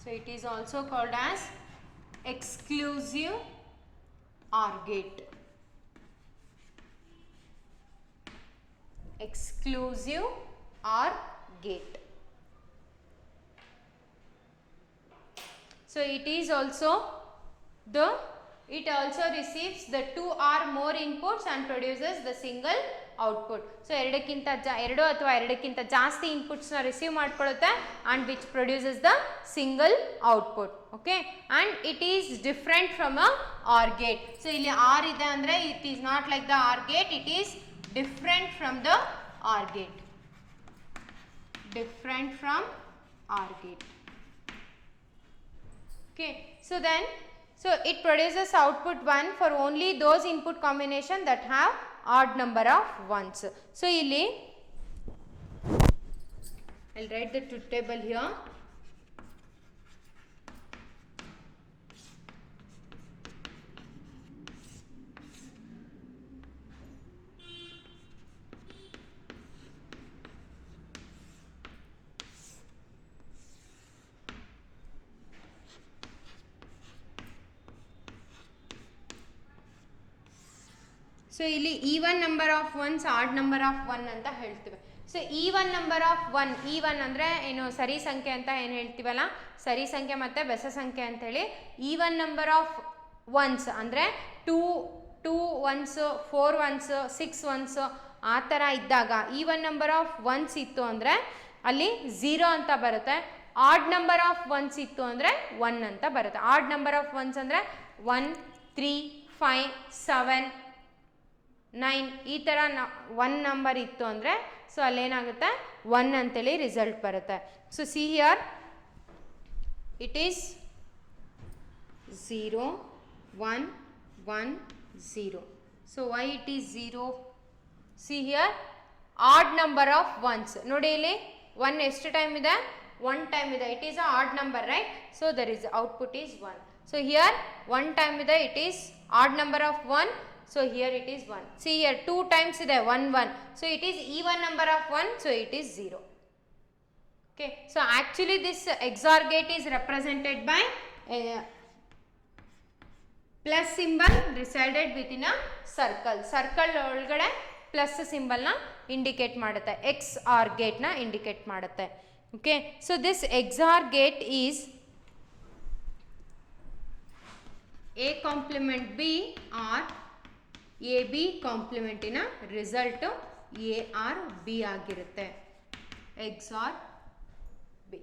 So it is also called as exclusive OR gate. Exclusive OR gate. So it is also it also receives the 2 or more inputs and produces the single output. So ಎರಡು ಅಥವಾ ಎರಡಕ್ಕಿಂತ ಜಾಸ್ತಿ ಇನ್ಪುಟ್ಸ್ನ receive ಮಾಡ್ಕೊಳ್ಳುತ್ತೆ and which produces the single output. Okay, and it is different from a OR gate. So ಇಲ್ಲಿ OR ಇದೆ ಅಂದರೆ it is not like the OR gate, it is different from the OR gate. Different from OR gate. Okay, so it produces output 1 for only those input combination that have odd number of ones. So ಇಲ್ಲಿ I'll write the truth table here. So ಇಲ್ಲಿ even number of ones odd number of one ಅಂತ ಹೇಳ್ತೀವಿ. So even number of one, even ಅಂದರೆ ಏನು ಸರಿ ಸಂಖ್ಯೆ ಅಂತ ಏನು ಹೇಳ್ತೀವಲ್ಲ, ಸರಿ ಸಂಖ್ಯೆ ಮತ್ತು ಬೆಸ ಸಂಖ್ಯೆ ಅಂತೇಳಿ. ಈವನ್ ನಂಬರ್ ಆಫ್ ಒನ್ಸ್ ಅಂದರೆ ಟೂ ಒನ್ಸು, 4 ಒನ್ಸು, 6 ಒನ್ಸು ಆ ಥರ ಇದ್ದಾಗ ಈವನ್ ನಂಬರ್ ಆಫ್ ಒನ್ಸ್ ಇತ್ತು ಅಂದರೆ ಅಲ್ಲಿ 0 ಅಂತ ಬರುತ್ತೆ. ಆಡ್ ನಂಬರ್ ಆಫ್ ಒನ್ಸ್ ಇತ್ತು ಅಂದರೆ 1 ಅಂತ ಬರುತ್ತೆ. ಆಡ್ ನಂಬರ್ ಆಫ್ ಒನ್ಸ್ ಅಂದರೆ 1, 3, 5, 7, 9 ಈ ಥರ 1 ನಂಬರ್ ಇತ್ತು ಅಂದರೆ ಸೊ ಅಲ್ಲೇನಾಗುತ್ತೆ 1 ಅಂತೇಳಿ ರಿಸಲ್ಟ್ ಬರುತ್ತೆ. So see here it is 0, 1, 1, 0. So why it is 0? See here odd number of ones. ನೋಡಿ ಇಲ್ಲಿ 1 ಎಷ್ಟು ಟೈಮ್ ಇದೆ? 1 ಟೈಮ್ ಇದೆ. It is a odd number, right? So there is output is 1. So here 1 time ಇದೆ, it is odd number of 1. So here it is 1. See here 2 times ಇದೆ 1 1. So it is even number of 1. So it is 0. Okay. So actually this XOR gate is represented by a plus symbol resided within a circle. Circle ಒಳಗಡೆ plus symbol ನ indicate ಮಾಡುತ್ತೆ. XOR gate ನ indicate ಮಾಡುತ್ತೆ. Okay. So this XOR gate is A complement B or A B ಕಾಂಪ್ಲಿಮೆಂಟಿನ result A or B ಆಗಿರುತ್ತೆ. XOR B.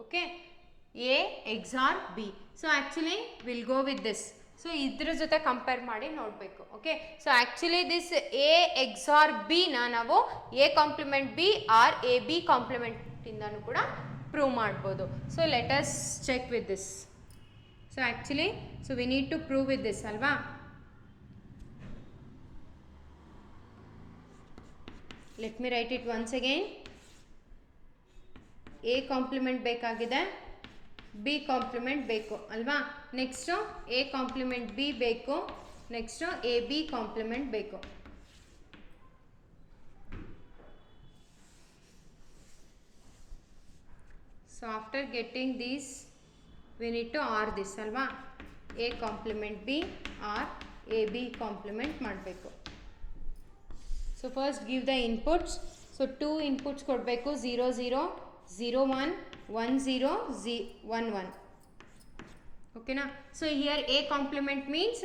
Okay, A XOR B. So actually will go with this. So ಇದ್ರ ಜೊತೆ compare ಮಾಡಿ ನೋಡಬೇಕು. ಓಕೆ, so actually this A XOR ಬಿನ ನಾವು A complement B or A B ಕಾಂಪ್ಲಿಮೆಂಟಿಂದನೂ ಕೂಡ ಪ್ರೂವ್ ಮಾಡ್ಬೋದು. So let us check with this. So actually so we need to prove with this ಅಲ್ವಾ. Let me write it once again. A complement ಬೇಕಾಗಿದೆ, B complement ಬೇಕು ಅಲ್ವಾ. Next A complement B ಬೇಕು, next A B complement ಬೇಕು. So after getting these we need to OR this ಅಲ್ವಾ. A complement B or A B complement ಮಾಡಬೇಕು. So first give the inputs. So 2 inputs ಕೊಡಬೇಕು, 0 0 0 1 1 0 1 1. ಓಕೆನಾ. So here A complement means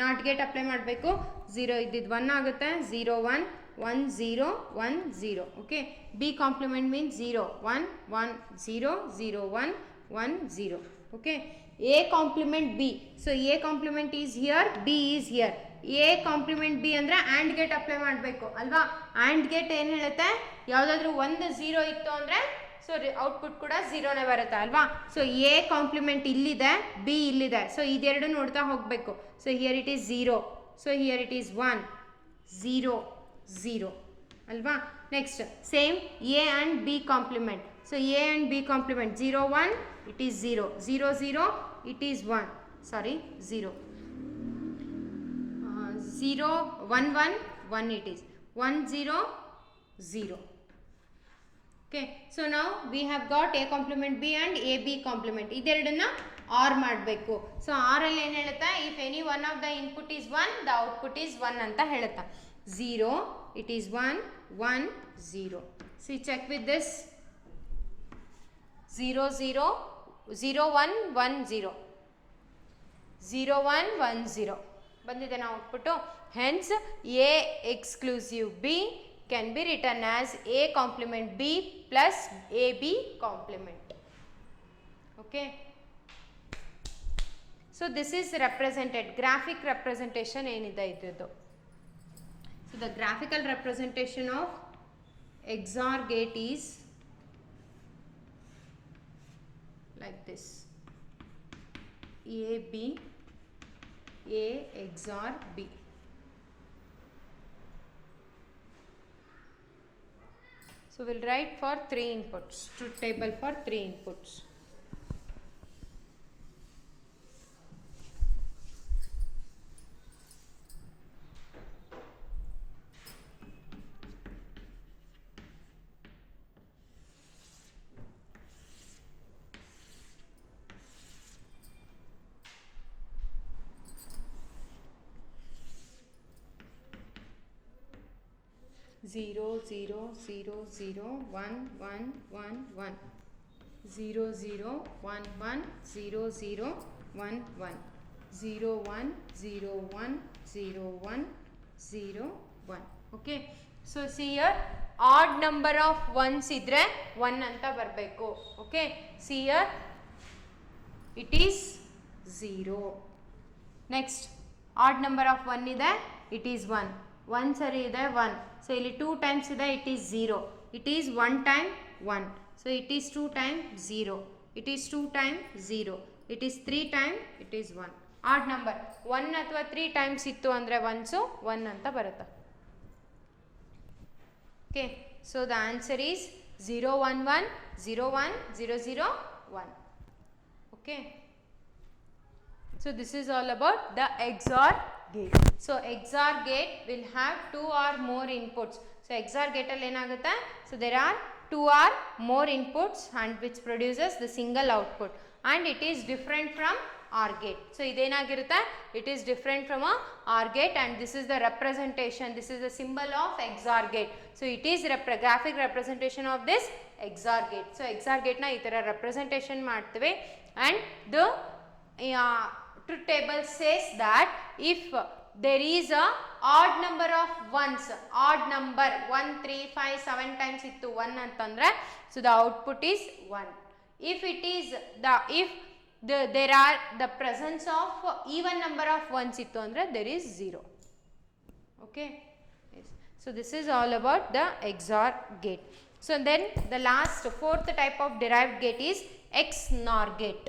not gate apply ಮಾಡಬೇಕು. 0 ಇದ್ದಿದ್ದು 1 ಆಗುತ್ತೆ, 0 1 1 0 1 0. Okay, B complement means 0 1 1 0 0 1 1 0. Okay, A complement B. So A complement is here, B is here. A complement B ಅಂದರೆ and gate apply ಮಾಡಬೇಕು ಅಲ್ವಾ. And gate ಏನು ಹೇಳುತ್ತೆ, ಯಾವುದಾದ್ರೂ ಒಂದು 0 ಇತ್ತು ಅಂದರೆ ಸೊ ಔಟ್ಪುಟ್ ಕೂಡ 0ನೇ ಬರುತ್ತೆ ಅಲ್ವಾ. ಸೊ ಎ ಕಾಂಪ್ಲಿಮೆಂಟ್ ಇಲ್ಲಿದೆ, ಬಿ ಇಲ್ಲಿದೆ. ಸೊ ಇದೆರಡು ನೋಡ್ತಾ ಹೋಗಬೇಕು. So here it is 0, so here it is 1 0 0 ಅಲ್ವಾ. Next same A and B complement. So A and B complement 0 1 it is 0 0 0 it is 1 sorry 0 0 1 1 1 it is 1 0 0. Okay, so now we have got A complement B and A B complement. ಇದೆರಡನ್ನ OR ಮಾಡಬೇಕು. So or ಅಲ್ಲಿ ಏನು ಹೇಳುತ್ತೆ, if any one of the input is 1 the output is 1 ಅಂತ ಹೇಳುತ್ತೆ. 0 it is 1 1 0. See check with this. 0 0 0 1 1 0 0 1 1 0 ಬಂದಿದೆ ನಾವು output. Hence A exclusive B can be return as A complement B plus A B complement. Okay, so this is represented, graphic representation ಏನಿದೆ ಇದ್ರದ್ದು. So the graphical representation of XOR gate is like this. A B A XOR B. So we'll write for 3 inputs, truth table for 3 inputs. Zero, zero, zero, zero, 1, 1, 1, 1. 0, 0, 1, 1, 0, 0, 1, 1. 0, 1, 0, 1, 0, 1, 0, 1. Okay. So see here, odd number of ones idre 1 anta barbeku. Okay. See here, it is 0. Next, odd number of 1 ide, it is 1. 1 sari ide 1. So ಇಲ್ಲಿ 2 times ide, it is 0. It is 1 time 1. So it is 2 time 0. It is 2 time 0. It is 3 time, it is 1. Odd number 1 ಅಥವಾ 3 times ಇತ್ತು ಅಂದರೆ ones 1 ಅಂತ ಬರುತ್ತೆ. Okay, so the answer is 0 1 1 0 1 0 0 1. Okay. So this is all about the XOR gate. So XOR gate will have 2 or more inputs. So XOR gate alli enagutte, so there are 2 or more inputs and which produces the single output, and it is different from OR gate. So idenagirutte, it is different from a OR gate, and this is the representation, this is the symbol of XOR gate. So it is graphic representation of this XOR gate. So XOR gate na ee tara representation ಮಾಡ್ತೇವೆ, and the truth table says that if there is a odd number of ones, odd number 1 3 5 7 times ittu 1 antandre, so the output is 1. If it is there are the presence of even number of ones ittu andre, there is 0. Okay. Yes. So this is all about the XOR gate. So then the last fourth type of derived gate is XNOR gate.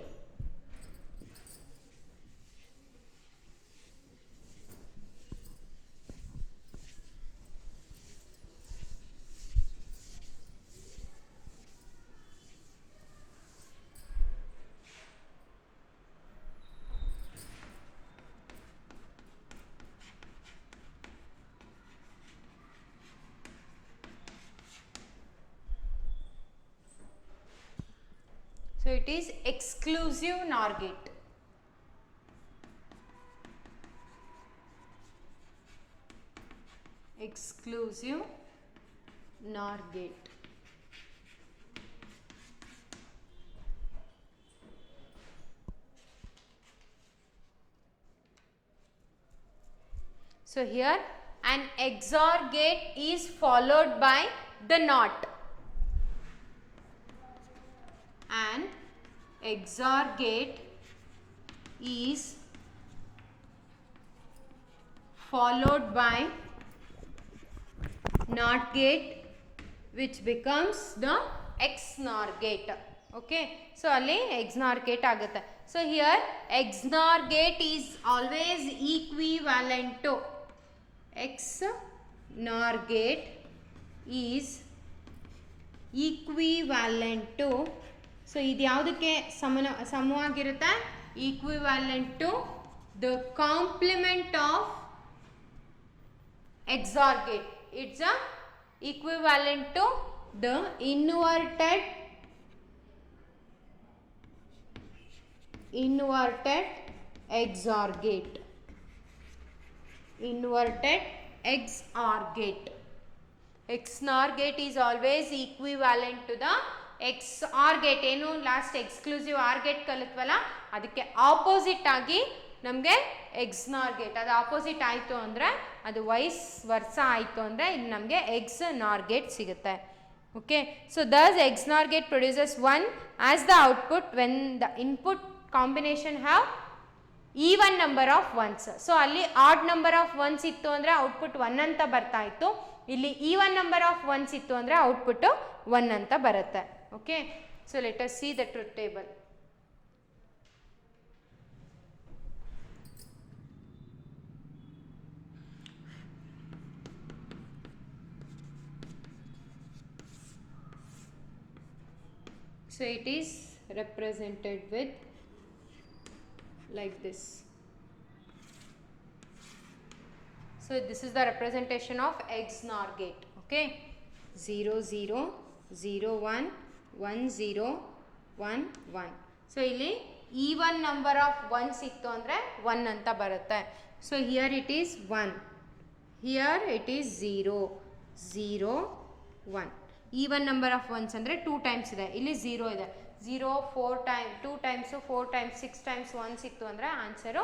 So it is exclusive NOR gate. Exclusive NOR gate. So here an XOR gate is followed by the NOT. An XOR gate is followed by NOT gate, which becomes the XNOR gate. Okay, so alli XNOR gate agutte. So here XNOR gate is always equivalent to XNOR gate is equivalent to, so ಇದು ಯಾವುದಕ್ಕೆ ಸಮವಾಗಿರುತ್ತೆ, equivalent to the complement of XOR gate. It's a equivalent to the inverted XOR gate. Inverted XOR gate. XNOR gate is always equivalent to the XOR gate. ಏನು last exclusive R gate ಕಲಿತ್ವಲ್ಲ, ಅದಕ್ಕೆ opposite ಆಗಿ ನಮಗೆ XNOR gate, ಅದು opposite ಆಯಿತು ಅಂದರೆ, ಅದು wise ವರ್ಸ ಆಯಿತು ಅಂದರೆ ಇದು ನಮಗೆ XNOR ಗೇಟ್ ಸಿಗುತ್ತೆ. Okay, so Dus XNOR gate produces 1 as the output when the input combination have even number of once. So ಅಲ್ಲಿ ಆಡ್ ನಂಬರ್ ಆಫ್ ಒನ್ಸ್ ಇತ್ತು ಅಂದರೆ ಔಟ್ಪುಟ್ 1 ಅಂತ ಬರ್ತಾ ಇತ್ತು, ಇಲ್ಲಿ ಈವನ್ ನಂಬರ್ ಆಫ್ ಒನ್ಸ್ ಇತ್ತು ಅಂದರೆ ಔಟ್ಪುಟ್ 1 ಅಂತ ಬರುತ್ತೆ. Okay, so let us see the truth table. So it is represented with like this. So this is the representation of XNOR gate. Okay, 0 0 0 1 1 0 1 1. So ಇಲ್ಲಿ even number of 1 ಸಿಕ್ತು ಅಂದರೆ 1 ಅಂತ ಬರುತ್ತೆ. So here it is 1, here it is 0 0 1. even number of ones ಅಂದರೆ 2 times ಇದೆ, ಇಲ್ಲಿ 0 ಇದೆ. 0 4 time 2 times 4 times 6 times 1 ಸಿಕ್ತು ಅಂದರೆ ಆನ್ಸರು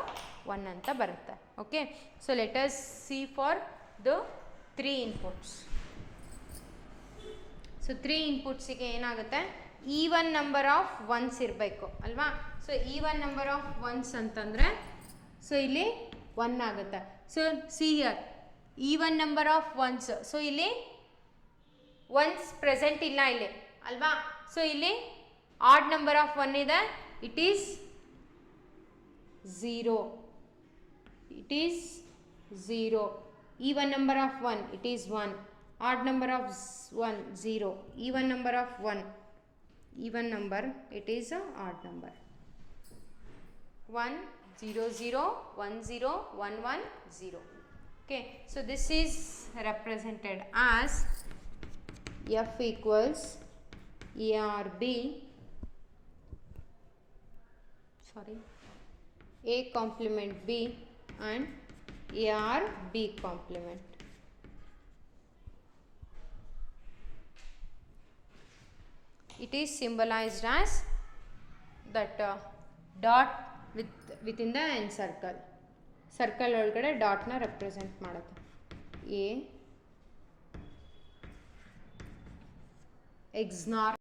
1 ಅಂತ ಬರುತ್ತೆ. Okay, so let us see for the 3 inputs. So 3 ಇನ್ಪುಟ್ಸಿಗೆ ಏನಾಗುತ್ತೆ, ಈವನ್ ನಂಬರ್ ಆಫ್ ಒನ್ಸ್ ಇರಬೇಕು ಅಲ್ವಾ. So even number of once ಅಂತಂದರೆ ಸೊ ಇಲ್ಲಿ 1 ಆಗುತ್ತೆ. So see here even number of once. So ಇಲ್ಲಿ ಒನ್ಸ್ ಪ್ರೆಸೆಂಟ್ ಇಲ್ಲ ಇಲ್ಲಿ ಅಲ್ವಾ. ಸೊ ಇಲ್ಲಿ ಆಡ್ ನಂಬರ್ ಆಫ್ 1 ಇದೆ, it is 0, it is 0. Even number of 1 it is 1, add number of 1 0, even number of 1 even number it is a odd number. 1 0 0 1 0 1 1 0. Okay, so this is represented as f equals ARB, sorry, A complement B and ARB complement. It is symbolized as that dot within the n circle. Circle ಒಳಗಡೆ ಡಾಟ್ನ represent ಮಾಡುತ್ತೆ. A XNOR